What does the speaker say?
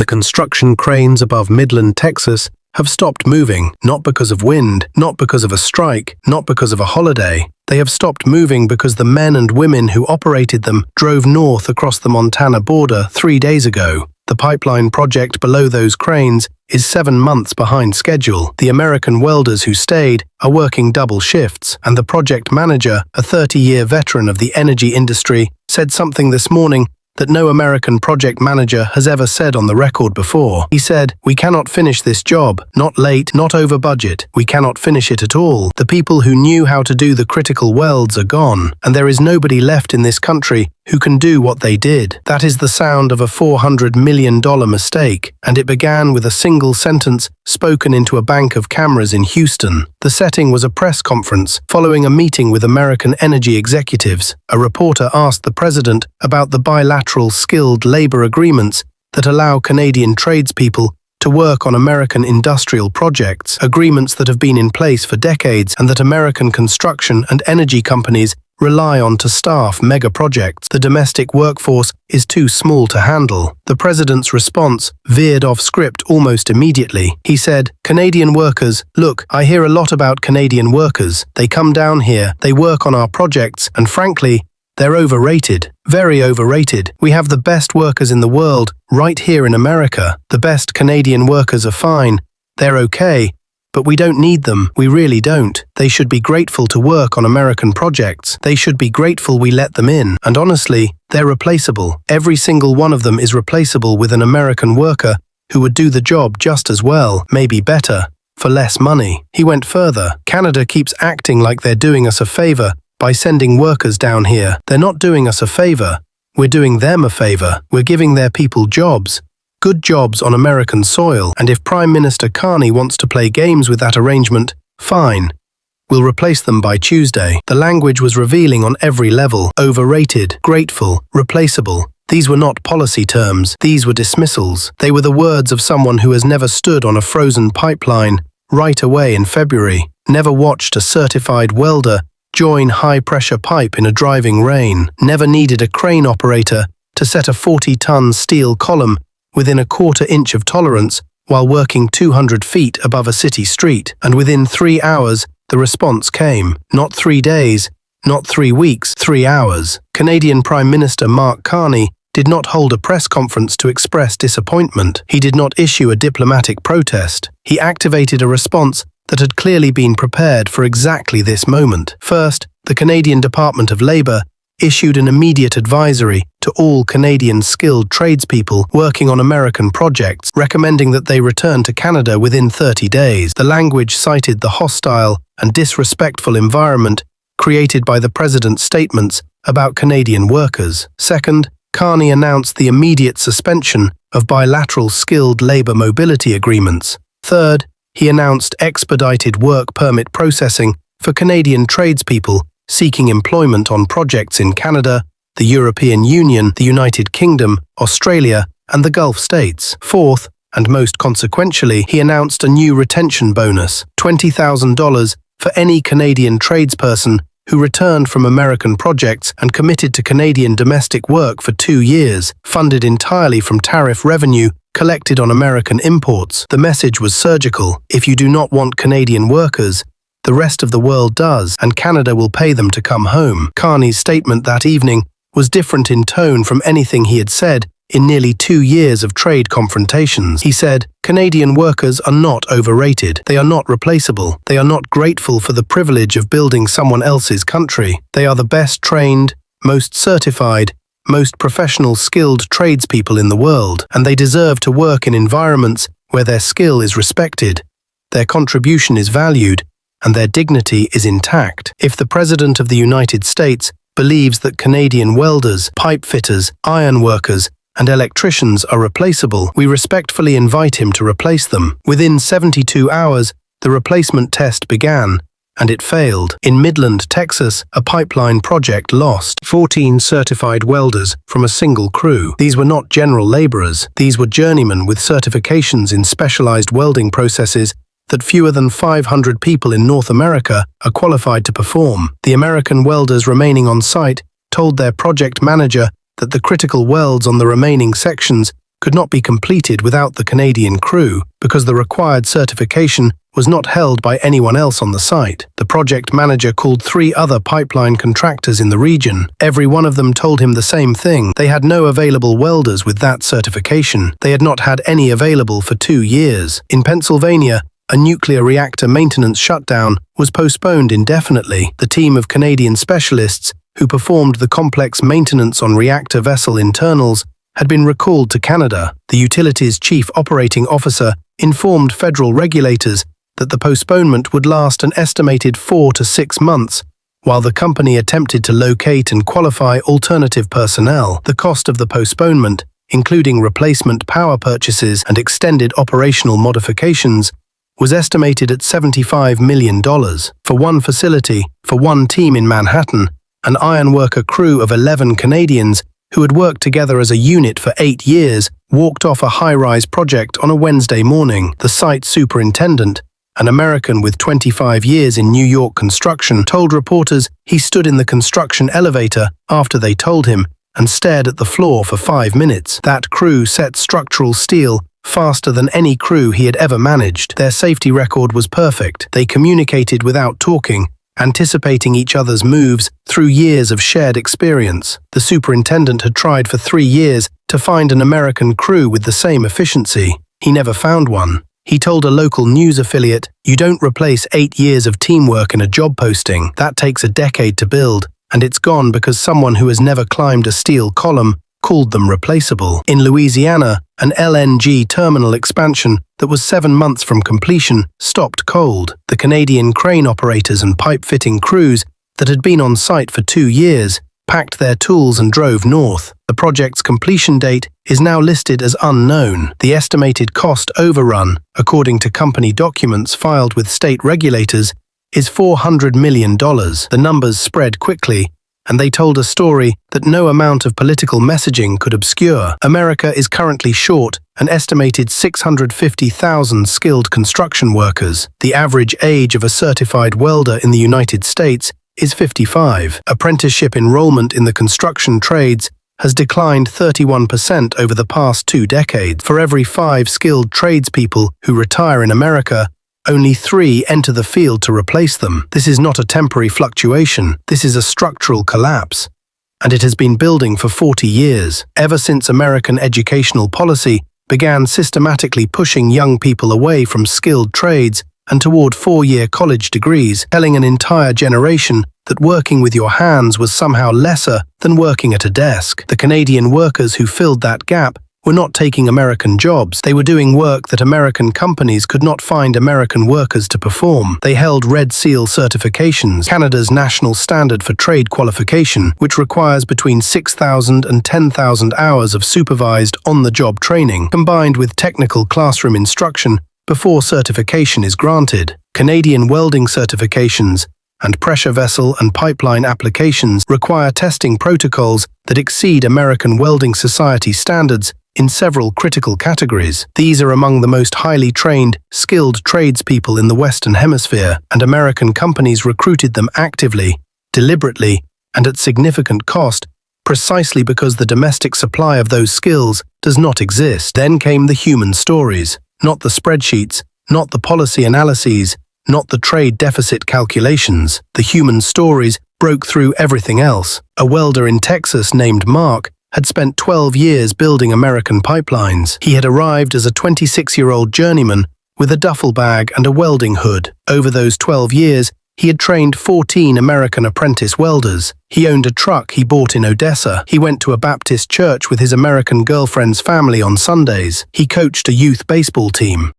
The construction cranes above Midland, Texas, have stopped moving, not because of wind, not because of a strike, not because of a holiday. They have stopped moving because the men and women who operated them drove north across the Montana border 3 days ago. The pipeline project below those cranes is 7 months behind schedule. The American welders who stayed are working double shifts, and the project manager, a 30-year veteran of the energy industry, said something this morning that no American project manager has ever said on the record before. He said, "We cannot finish this job, not late, not over budget. We cannot finish it at all. The people who knew how to do the critical welds are gone, and there is nobody left in this country who can do what they did." That is the sound of a $400 million mistake, and it began with a single sentence spoken into a bank of cameras in Houston. The setting was a press conference following a meeting with American energy executives. A reporter asked the president about the bilateral skilled labor agreements that allow Canadian tradespeople to work on American industrial projects, agreements that have been in place for decades and that American construction and energy companies rely on to staff mega projects. The domestic workforce is too small to handle. The president's response veered off script almost immediately. He said, "Canadian workers, look, I hear a lot about Canadian workers. They come down here, they work on our projects, and frankly, they're overrated, very overrated. We have the best workers in the world right here in America. The best Canadian workers are fine, they're okay. But we don't need them, we really don't. They should be grateful to work on American projects. They should be grateful we let them in. And honestly, they're replaceable. Every single one of them is replaceable with an American worker who would do the job just as well, maybe better, for less money." He went further. "Canada keeps acting like they're doing us a favor by sending workers down here. They're not doing us a favor. We're doing them a favor. We're giving their people jobs. Good jobs on American soil, and if Prime Minister Carney wants to play games with that arrangement, fine. We'll replace them by Tuesday." The language was revealing on every level. Overrated, grateful, replaceable. These were not policy terms, these were dismissals. They were the words of someone who has never stood on a frozen pipeline right away in February, never watched a certified welder join high-pressure pipe in a driving rain, never needed a crane operator to set a 40-ton steel column within a quarter-inch of tolerance while working 200 feet above a city street. And within 3 hours, the response came. Not 3 days, not 3 weeks, 3 hours. Canadian Prime Minister Mark Carney did not hold a press conference to express disappointment. He did not issue a diplomatic protest. He activated a response that had clearly been prepared for exactly this moment. First, the Canadian Department of Labour issued an immediate advisory to all Canadian skilled tradespeople working on American projects, recommending that they return to Canada within 30 days. The language cited the hostile and disrespectful environment created by the president's statements about Canadian workers. Second, Carney announced the immediate suspension of bilateral skilled labour mobility agreements. Third, he announced expedited work permit processing for Canadian tradespeople seeking employment on projects in Canada, the European Union, the United Kingdom, Australia, and the Gulf states. Fourth, and most consequentially, he announced a new retention bonus, $20,000 for any Canadian tradesperson who returned from American projects and committed to Canadian domestic work for 2 years, funded entirely from tariff revenue collected on American imports. The message was surgical. If you do not want Canadian workers, the rest of the world does, and Canada will pay them to come home. Carney's statement that evening was different in tone from anything he had said in nearly 2 years of trade confrontations. He said, "Canadian workers are not overrated. They are not replaceable. They are not grateful for the privilege of building someone else's country. They are the best trained, most certified, most professional skilled tradespeople in the world, and they deserve to work in environments where their skill is respected, their contribution is valued, and their dignity is intact." If the President of the United States believes that Canadian welders, pipe fitters, iron workers, and electricians are replaceable, we respectfully invite him to replace them. Within 72 hours, the replacement test began, and it failed. In Midland, Texas, a pipeline project lost 14 certified welders from a single crew. These were not general laborers. These were journeymen with certifications in specialized welding processes that fewer than 500 people in North America are qualified to perform. The American welders remaining on site told their project manager that the critical welds on the remaining sections could not be completed without the Canadian crew because the required certification was not held by anyone else on the site. The project manager called 3 other pipeline contractors in the region. Every one of them told him the same thing. They had no available welders with that certification. They had not had any available for 2 years. In Pennsylvania, a nuclear reactor maintenance shutdown was postponed indefinitely. The team of Canadian specialists who performed the complex maintenance on reactor vessel internals had been recalled to Canada. The utility's chief operating officer informed federal regulators that the postponement would last an estimated 4 to 6 months, while the company attempted to locate and qualify alternative personnel. The cost of the postponement, including replacement power purchases and extended operational modifications, was estimated at $75 million. For one facility, for one team in Manhattan, an ironworker crew of 11 Canadians who had worked together as a unit for 8 years walked off a high-rise project on a Wednesday morning. The site superintendent, an American with 25 years in New York construction, told reporters he stood in the construction elevator after they told him and stared at the floor for 5 minutes. That crew set structural steel faster than any crew he had ever managed. Their safety record was perfect. They communicated without talking, anticipating each other's moves through years of shared experience. The superintendent had tried for 3 years to find an American crew with the same efficiency. He never found one. He told a local news affiliate, "You don't replace 8 years of teamwork in a job posting. That takes a decade to build, and it's gone because someone who has never climbed a steel column called them replaceable." In Louisiana, an LNG terminal expansion that was 7 months from completion stopped cold. The Canadian crane operators and pipe-fitting crews that had been on site for 2 years packed their tools and drove north. The project's completion date is now listed as unknown. The estimated cost overrun, according to company documents filed with state regulators, is $400 million. The numbers spread quickly, and they told a story that no amount of political messaging could obscure. America is currently short an estimated 650,000 skilled construction workers. The average age of a certified welder in the United States is 55. Apprenticeship enrollment in the construction trades has declined 31% over the past 2 decades. For every 5 skilled tradespeople who retire in America, only 3 enter the field to replace them. This is not a temporary fluctuation. This is a structural collapse. And it has been building for 40 years. Ever since American educational policy began systematically pushing young people away from skilled trades and toward 4-year college degrees, telling an entire generation that working with your hands was somehow lesser than working at a desk. The Canadian workers who filled that gap were not taking American jobs. They were doing work that American companies could not find American workers to perform. They held Red Seal certifications, Canada's national standard for trade qualification, which requires between 6,000 and 10,000 hours of supervised on-the-job training, combined with technical classroom instruction before certification is granted. Canadian welding certifications and pressure vessel and pipeline applications require testing protocols that exceed American Welding Society standards in several critical categories. These are among the most highly trained, skilled tradespeople in the Western Hemisphere, and American companies recruited them actively, deliberately, and at significant cost, precisely because the domestic supply of those skills does not exist. Then came the human stories, not the spreadsheets, not the policy analyses, not the trade deficit calculations. The human stories broke through everything else. A welder in Texas named Mark had spent 12 years building American pipelines. He had arrived as a 26-year-old journeyman with a duffel bag and a welding hood. Over those 12 years, he had trained 14 American apprentice welders. He owned a truck he bought in Odessa. He went to a Baptist church with his American girlfriend's family on Sundays. He coached a youth baseball team.